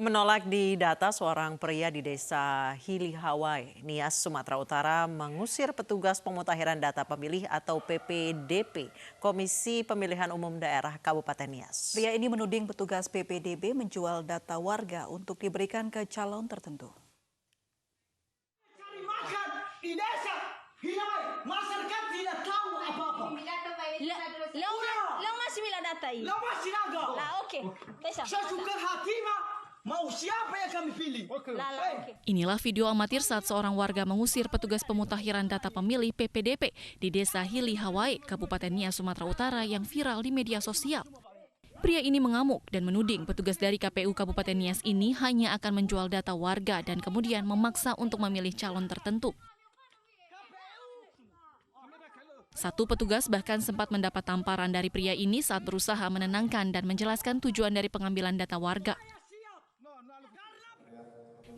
Menolak didata seorang pria di desa Hili Hawaii, Nias, Sumatera Utara mengusir petugas pemutahiran data pemilih atau PPDP, Komisi Pemilihan Umum Daerah Kabupaten Nias. Pria ini menuding petugas PPDB menjual data warga untuk diberikan ke calon tertentu. Cari makan di desa Hili, masyarakat tidak tahu apa-apa. Lo masih mila data ini? Lo masih naga. Lah oke. Saya suka hakimah. Mau siapa yang kami pilih? Oke. Inilah video amatir saat seorang warga mengusir petugas pemutahiran data pemilih PPDP di desa Hili Hawaii, Kabupaten Nias, Sumatera Utara yang viral di media sosial. Pria ini mengamuk dan menuding petugas dari KPU Kabupaten Nias ini hanya akan menjual data warga dan kemudian memaksa untuk memilih calon tertentu. Satu petugas bahkan sempat mendapat tamparan dari pria ini saat berusaha menenangkan dan menjelaskan tujuan dari pengambilan data warga.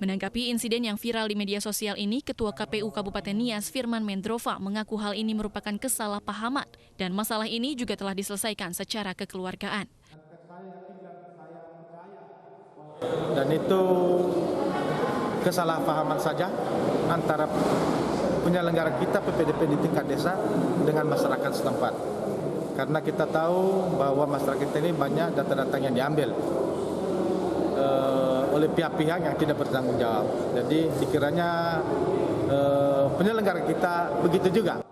Menanggapi insiden yang viral di media sosial ini, Ketua KPU Kabupaten Nias, Firman Mendrova, mengaku hal ini merupakan kesalahpahaman dan masalah ini juga telah diselesaikan secara kekeluargaan. Dan itu kesalahpahaman saja antara penyelenggara kita PPDP di tingkat desa dengan masyarakat setempat. Karena kita tahu bahwa masyarakat ini banyak data-data yang diambil oleh pihak-pihak yang tidak bertanggung jawab. Jadi dikiranya penyelenggara kita begitu juga.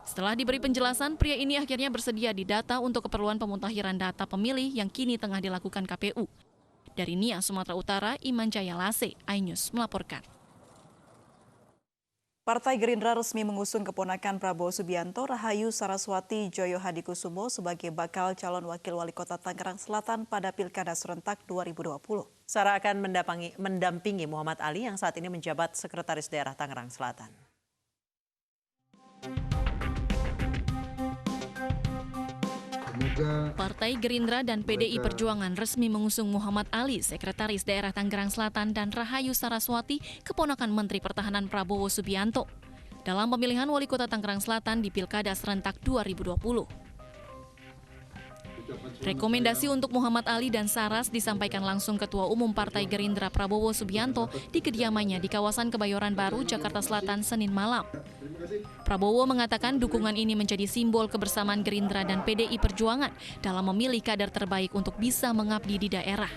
Setelah diberi penjelasan, pria ini akhirnya bersedia didata untuk keperluan pemutahiran data pemilih yang kini tengah dilakukan KPU. Dari Nias, Sumatera Utara, Iman Jaya Lase, iNews melaporkan. Partai Gerindra resmi mengusung keponakan Prabowo Subianto, Rahayu Saraswati Joyo Hadikusumo sebagai bakal calon wakil wali kota Tangerang Selatan pada Pilkada serentak 2020. Sarah akan mendampingi Muhammad Ali yang saat ini menjabat Sekretaris Daerah Tangerang Selatan. Partai Gerindra dan PDI Perjuangan resmi mengusung Muhammad Ali, Sekretaris Daerah Tangerang Selatan, dan Rahayu Saraswati, keponakan Menteri Pertahanan Prabowo Subianto, dalam pemilihan wali kota Tangerang Selatan di Pilkada serentak 2020. Rekomendasi untuk Muhammad Ali dan Saras disampaikan langsung Ketua Umum Partai Gerindra Prabowo Subianto di kediamannya di kawasan Kebayoran Baru, Jakarta Selatan, Senin malam. Prabowo mengatakan dukungan ini menjadi simbol kebersamaan Gerindra dan PDI Perjuangan dalam memilih kader terbaik untuk bisa mengabdi di daerah.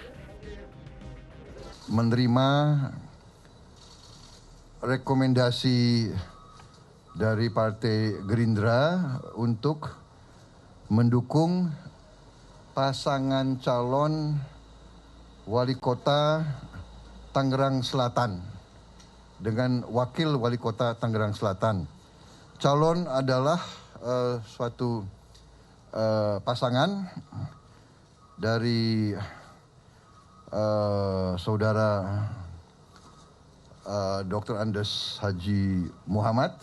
Menerima rekomendasi dari Partai Gerindra untuk mendukung pasangan calon wali kota Tangerang Selatan dengan wakil wali kota Tangerang Selatan. Calon adalah suatu pasangan dari saudara Dr. Andes Haji Muhammad,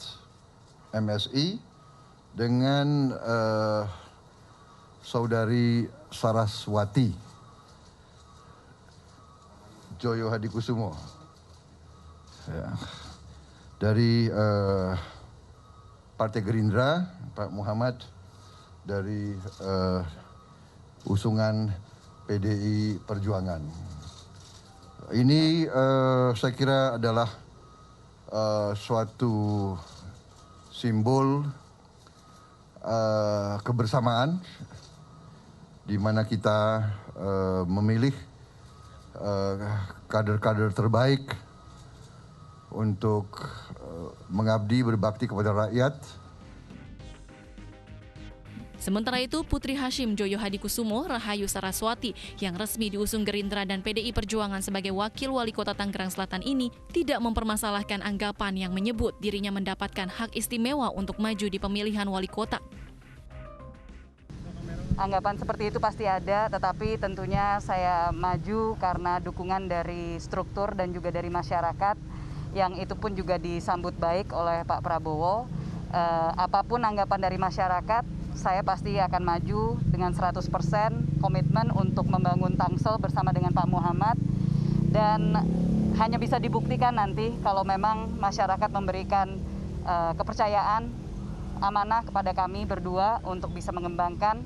MSI, dengan saudari Saraswati Joyo Hadikusumo. Ya. Dari Partai Gerindra, Pak Muhammad dari usungan PDI Perjuangan. Ini saya kira adalah suatu simbol kebersamaan di mana kita memilih kader-kader terbaik untuk mengabdi berbakti kepada rakyat. Sementara itu, Putri Hashim Joyo Hadikusumo, Rahayu Saraswati, yang resmi diusung Gerindra dan PDI Perjuangan sebagai wakil wali kota Tangerang Selatan ini tidak mempermasalahkan anggapan yang menyebut dirinya mendapatkan hak istimewa untuk maju di pemilihan wali kota. Anggapan seperti itu pasti ada, tetapi tentunya saya maju karena dukungan dari struktur dan juga dari masyarakat, yang itu pun juga disambut baik oleh Pak Prabowo. Apapun anggapan dari masyarakat, saya pasti akan maju dengan 100% komitmen untuk membangun Tangsel bersama dengan Pak Muhammad. Dan hanya bisa dibuktikan nanti kalau memang masyarakat memberikan kepercayaan, amanah kepada kami berdua untuk bisa mengembangkan.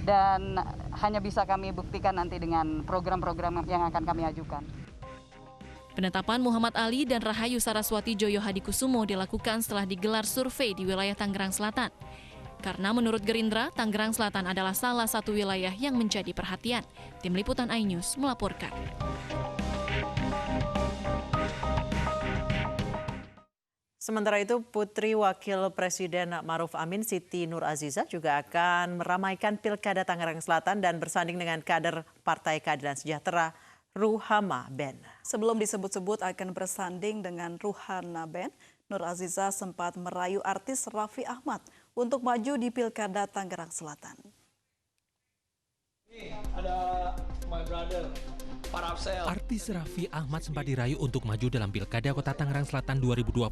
Dan hanya bisa kami buktikan nanti dengan program-program yang akan kami ajukan. Penetapan Muhammad Ali dan Rahayu Saraswati Joyo Hadikusumo dilakukan setelah digelar survei di wilayah Tangerang Selatan. Karena menurut Gerindra, Tangerang Selatan adalah salah satu wilayah yang menjadi perhatian. Tim Liputan iNews melaporkan. Sementara itu, Putri Wakil Presiden Ma'ruf Amin Siti Nur Aziza juga akan meramaikan Pilkada Tangerang Selatan dan bersanding dengan kader Partai Keadilan Sejahtera Ruhama Ben. Sebelum disebut-sebut akan bersanding dengan Ruhana Ben, Nur Aziza sempat merayu artis Raffi Ahmad untuk maju di Pilkada Tangerang Selatan. Ada my brother, Parapsel. Artis Raffi Ahmad sempat dirayu untuk maju dalam Pilkada Kota Tangerang Selatan 2020.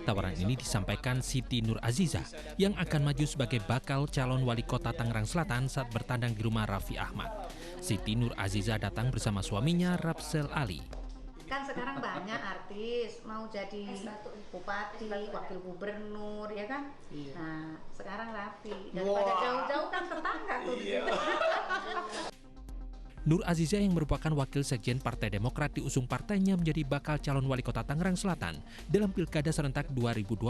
Tawaran ini disampaikan Siti Nur Aziza yang akan maju sebagai bakal calon wali kota Tangerang Selatan saat bertandang di rumah Raffi Ahmad. Siti Nur Aziza datang bersama suaminya Rapsel Ali. Kan sekarang banyak artis mau jadi bupati, wakil gubernur, ya kan? Iya. Nah, sekarang Raffi. Daripada jauh-jauh kan tetangga tuh. Iya. Nur Aziza yang merupakan wakil sekjen Partai Demokrat diusung partainya menjadi bakal calon wali kota Tangerang Selatan dalam Pilkada serentak 2020.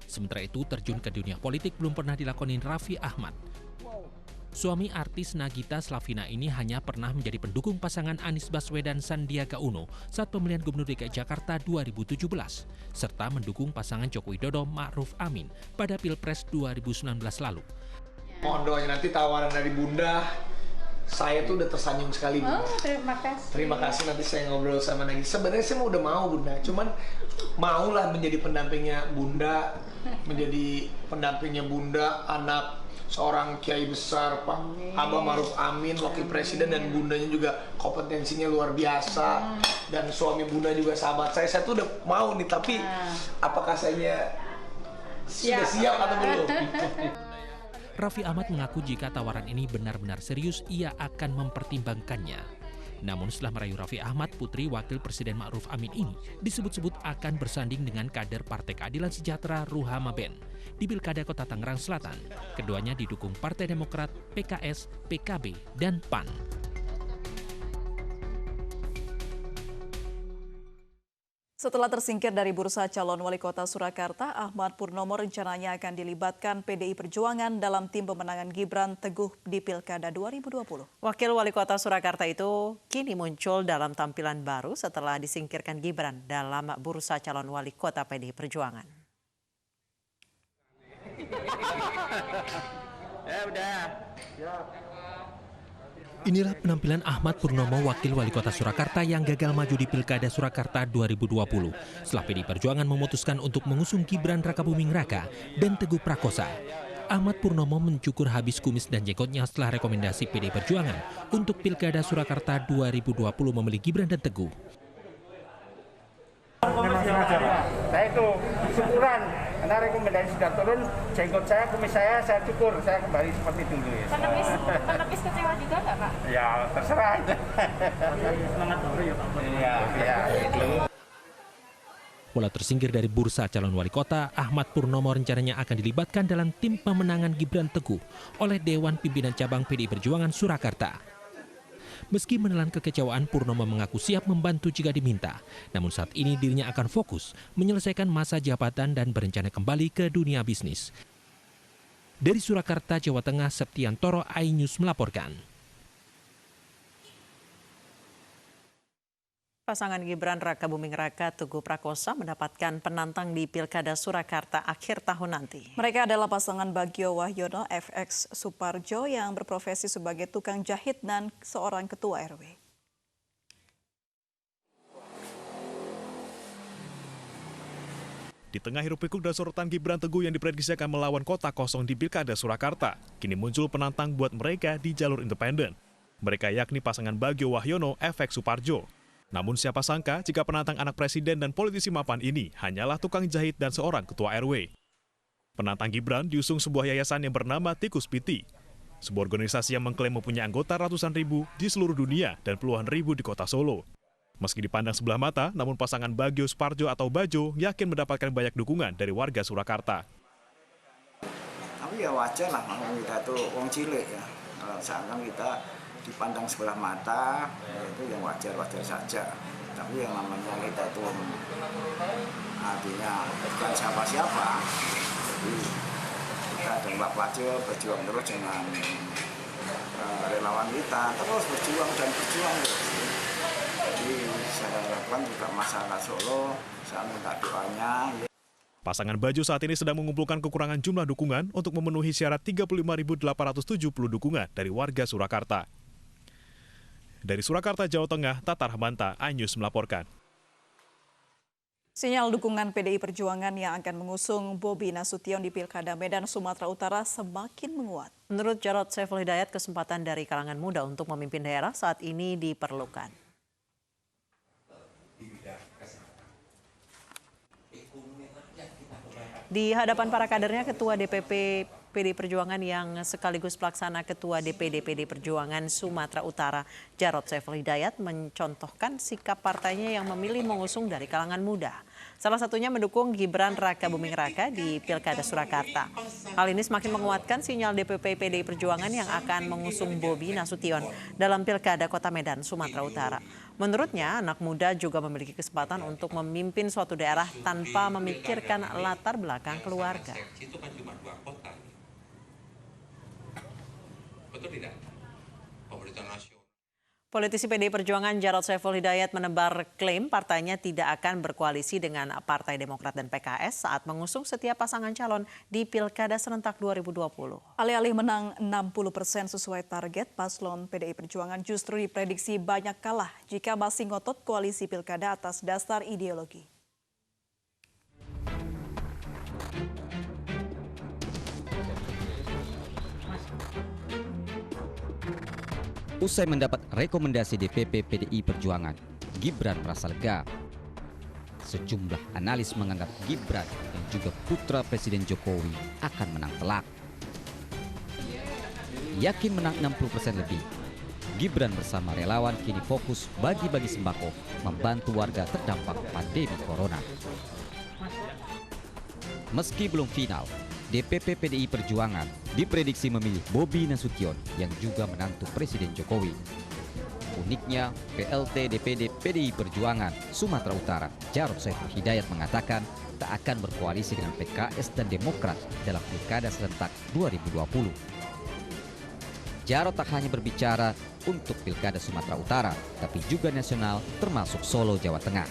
Sementara itu, terjun ke dunia politik belum pernah dilakonin Raffi Ahmad. Suami artis Nagita Slavina ini hanya pernah menjadi pendukung pasangan Anies Baswedan Sandiaga Uno saat pemilihan Gubernur DKI Jakarta 2017, serta mendukung pasangan Joko Widodo Ma'ruf Amin pada Pilpres 2019 lalu. Mohon doanya nanti tawaran dari Bunda. Saya tuh udah tersanjung sekali, Bunda. Oh, terima kasih. Terima kasih, nanti saya ngobrol sama Nagita. Sebenarnya saya udah mau, Bunda. Cuman maulah menjadi pendampingnya Bunda, anak seorang kiai besar, Pak Abah Ma'ruf Amin, wakil presiden, dan bundanya juga kompetensinya luar biasa, dan suami bunda juga sahabat saya. Saya tuh udah mau nih, tapi apakah saya sudah siap atau belum? Raffi Ahmad mengaku jika tawaran ini benar-benar serius, ia akan mempertimbangkannya. Namun setelah merayu Raffi Ahmad, putri wakil Presiden Ma'ruf Amin ini disebut-sebut akan bersanding dengan kader Partai Keadilan Sejahtera Ruhama Ben di Pilkada Kota Tangerang Selatan. Keduanya didukung Partai Demokrat, PKS, PKB, dan PAN. Setelah tersingkir dari bursa calon wali kota Surakarta, Ahmad Purnomo rencananya akan dilibatkan PDI Perjuangan dalam tim pemenangan Gibran Teguh di Pilkada 2020. Wakil wali kota Surakarta itu kini muncul dalam tampilan baru setelah disingkirkan Gibran dalam bursa calon wali kota PDI Perjuangan. Inilah penampilan Ahmad Purnomo, wakil wali kota Surakarta yang gagal maju di Pilkada Surakarta 2020. Setelah PDI Perjuangan memutuskan untuk mengusung Gibran Rakabuming Raka dan Teguh Prakosa. Ahmad Purnomo mencukur habis kumis dan jenggotnya setelah rekomendasi PDI Perjuangan untuk Pilkada Surakarta 2020 memilih Gibran dan Teguh. Saya itu syukuran karena rekomendasi sudah turun, jenggot saya, kumis saya cukur, saya kembali seperti dulu ya. Penepis kecewa juga nggak, Pak? Ya terserah. Semangat baru ya, Pak. Iya, itu. Walau tersingkir dari bursa calon wali kota, Ahmad Purnomo rencananya akan dilibatkan dalam tim pemenangan Gibran Teguh oleh Dewan Pimpinan Cabang PDI Perjuangan Surakarta. Meski menelan kekecewaan, Purnomo mengaku siap membantu jika diminta. Namun saat ini dirinya akan fokus menyelesaikan masa jabatan dan berencana kembali ke dunia bisnis. Dari Surakarta, Jawa Tengah, Septiantoro, iNews melaporkan. Pasangan Gibran Rakabuming Raka Teguh Prakosa mendapatkan penantang di Pilkada Surakarta akhir tahun nanti. Mereka adalah pasangan Bagio Wahyono FX Suparjo yang berprofesi sebagai tukang jahit dan seorang ketua RW. Di tengah hiruk-pikuk dan sorotan Gibran Teguh yang diprediksi akan melawan kota kosong di Pilkada Surakarta, kini muncul penantang buat mereka di jalur independen. Mereka yakni pasangan Bagio Wahyono FX Suparjo. Namun siapa sangka jika penantang anak presiden dan politisi mapan ini hanyalah tukang jahit dan seorang ketua RW. Penantang Gibran diusung sebuah yayasan yang bernama Tikus Piti. Sebuah organisasi yang mengklaim mempunyai anggota ratusan ribu di seluruh dunia dan puluhan ribu di kota Solo. Meski dipandang sebelah mata, namun pasangan Bagio Suparjo atau Bajo yakin mendapatkan banyak dukungan dari warga Surakarta. Tapi ya wajar lah, kita tuh wong cilik ya. Seakan kita dipandang sebelah mata, itu yang wajar-wajar saja. Tapi yang namanya kita itu artinya bukan siapa-siapa. Jadi kita dan Pak Pacul berjuang terus dengan relawan kita, terus berjuang dan berjuang terus. Jadi saya harapkan juga masyarakat Solo, saya minta doanya. Pasangan Baju saat ini sedang mengumpulkan kekurangan jumlah dukungan untuk memenuhi syarat 35.870 dukungan dari warga Surakarta. Dari Surakarta, Jawa Tengah, Tatar Hamanta, iNews melaporkan. Sinyal dukungan PDI Perjuangan yang akan mengusung Bobi Nasution di Pilkada Medan, Sumatera Utara semakin menguat. Menurut Jarod Saiful Hidayat, kesempatan dari kalangan muda untuk memimpin daerah saat ini diperlukan. Di hadapan para kadernya, Ketua DPP PDI Perjuangan yang sekaligus pelaksana Ketua DPD PDI Perjuangan Sumatera Utara, Jarod Saiful Hidayat, mencontohkan sikap partainya yang memilih mengusung dari kalangan muda. Salah satunya mendukung Gibran Raka Buming Raka di Pilkada Surakarta. Hal ini semakin menguatkan sinyal DPP PDI Perjuangan yang akan mengusung Bobi Nasution dalam Pilkada Kota Medan, Sumatera Utara. Menurutnya, anak muda juga memiliki kesempatan untuk memimpin suatu daerah tanpa memikirkan latar belakang keluarga. Itu kan cuma 2 kota. Betul tidak? Pemerintah nasional. Politisi PDI Perjuangan Jarod Saiful Hidayat menebar klaim partainya tidak akan berkoalisi dengan Partai Demokrat dan PKS saat mengusung setiap pasangan calon di Pilkada serentak 2020. Alih-alih menang 60% sesuai target, paslon PDI Perjuangan justru diprediksi banyak kalah jika masih ngotot koalisi Pilkada atas dasar ideologi. Usai mendapat rekomendasi DPP PDI Perjuangan, Gibran merasa lega. Sejumlah analis menganggap Gibran dan juga putra Presiden Jokowi akan menang telak. Yakin menang 60% lebih, Gibran bersama relawan kini fokus bagi-bagi sembako membantu warga terdampak pandemi corona. Meski belum final, DPP PDI Perjuangan diprediksi memilih Bobi Nasution yang juga menantu Presiden Jokowi. Uniknya, PLT DPD PDI Perjuangan Sumatera Utara, Jarod Saiful Hidayat mengatakan tak akan berkoalisi dengan PKS dan Demokrat dalam Pilkada serentak 2020. Jarod tak hanya berbicara untuk Pilkada Sumatera Utara, tapi juga nasional termasuk Solo, Jawa Tengah.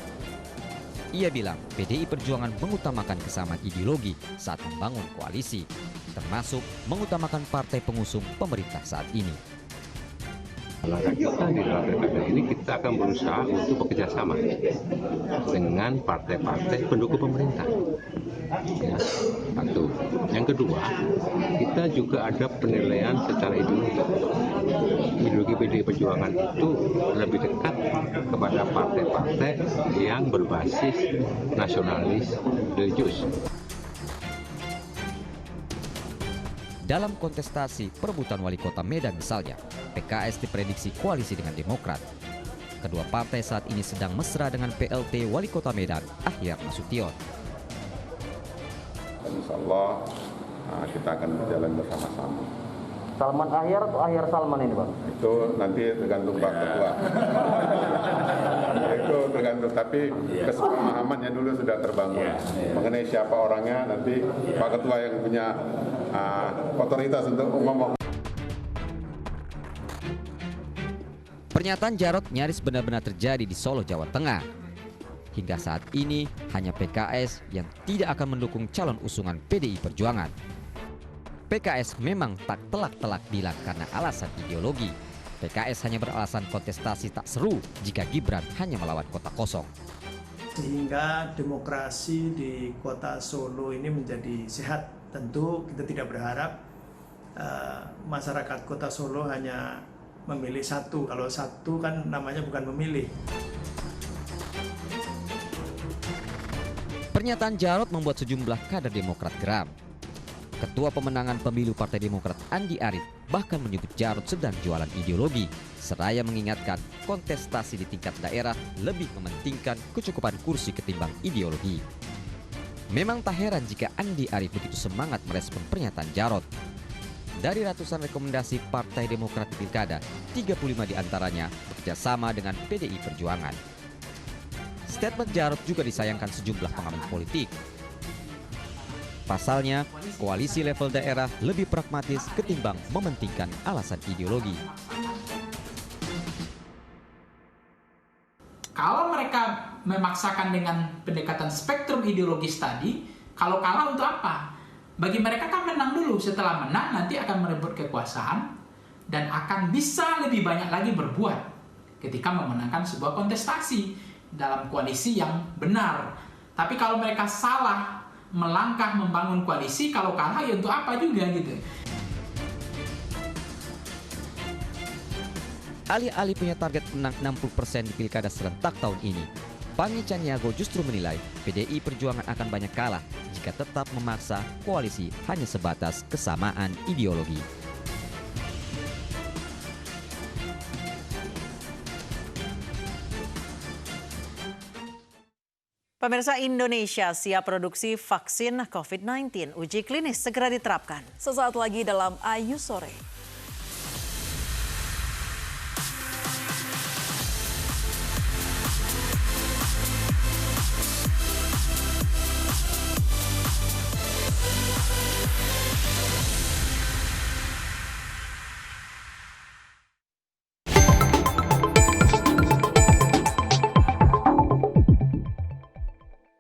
Ia bilang PDI Perjuangan mengutamakan kesamaan ideologi saat membangun koalisi, termasuk mengutamakan partai pengusung pemerintah saat ini. Langkah kita di dalam pilkada ini, kita akan berusaha untuk bekerja sama dengan partai-partai pendukung pemerintah. Ya, satu. Yang kedua, kita juga ada penilaian secara ideologi. Ideologi PDI Perjuangan itu lebih dekat kepada partai-partai yang berbasis nasionalis religius. Dalam kontestasi perebutan wali kota Medan misalnya, PKS diprediksi koalisi dengan Demokrat. Kedua partai saat ini sedang mesra dengan PLT wali kota Medan, Ahyar Nasution. Insya Allah kita akan berjalan bersama-sama. Salman Ahyar atau Ahyar Salman ini, Bang? Itu nanti tergantung Pak Ketua. Itu tergantung, tapi kesepakamannya dulu sudah terbangun. Mengenai siapa orangnya, nanti Pak Ketua yang punya otoritas untuk ngomong. Pernyataan Jarod nyaris benar-benar terjadi di Solo, Jawa Tengah. Hingga saat ini hanya PKS yang tidak akan mendukung calon usungan PDI Perjuangan. PKS memang tak telak-telak bilang karena alasan ideologi. PKS hanya beralasan kontestasi tak seru jika Gibran hanya melawan kota kosong. Sehingga demokrasi di kota Solo ini menjadi sehat. Tentu kita tidak berharap masyarakat kota Solo hanya memilih satu. Kalau satu kan namanya bukan memilih. Pernyataan Jarod membuat sejumlah kader Demokrat geram. Ketua pemenangan pemilu Partai Demokrat Andi Arief bahkan menyebut Jarod sedang jualan ideologi, seraya mengingatkan kontestasi di tingkat daerah lebih mementingkan kecukupan kursi ketimbang ideologi. Memang tak heran jika Andi Arief begitu semangat merespon pernyataan Jarod. dari ratusan rekomendasi Partai Demokrat di Pilkada, 35 diantaranya bekerjasama dengan PDI Perjuangan. Statement Jarod juga disayangkan sejumlah pengamat politik. Pasalnya, koalisi level daerah lebih pragmatis ketimbang mementingkan alasan ideologi. Kalau mereka memaksakan dengan pendekatan spektrum ideologis tadi, kalau kalah untuk apa? Bagi mereka kan menang dulu, setelah menang nanti akan merebut kekuasaan dan akan bisa lebih banyak lagi berbuat ketika memenangkan sebuah kontestasi dalam koalisi yang benar. Tapi kalau mereka salah melangkah membangun koalisi, kalau kalah ya untuk apa juga gitu. Alih-alih punya target menang 60% di Pilkada serentak tahun ini, Pangi Caniago justru menilai PDI Perjuangan akan banyak kalah jika tetap memaksa koalisi hanya sebatas kesamaan ideologi. Pemirsa, Indonesia siap produksi vaksin COVID-19. Uji klinis segera diterapkan. Sesaat lagi dalam Ayu Sore.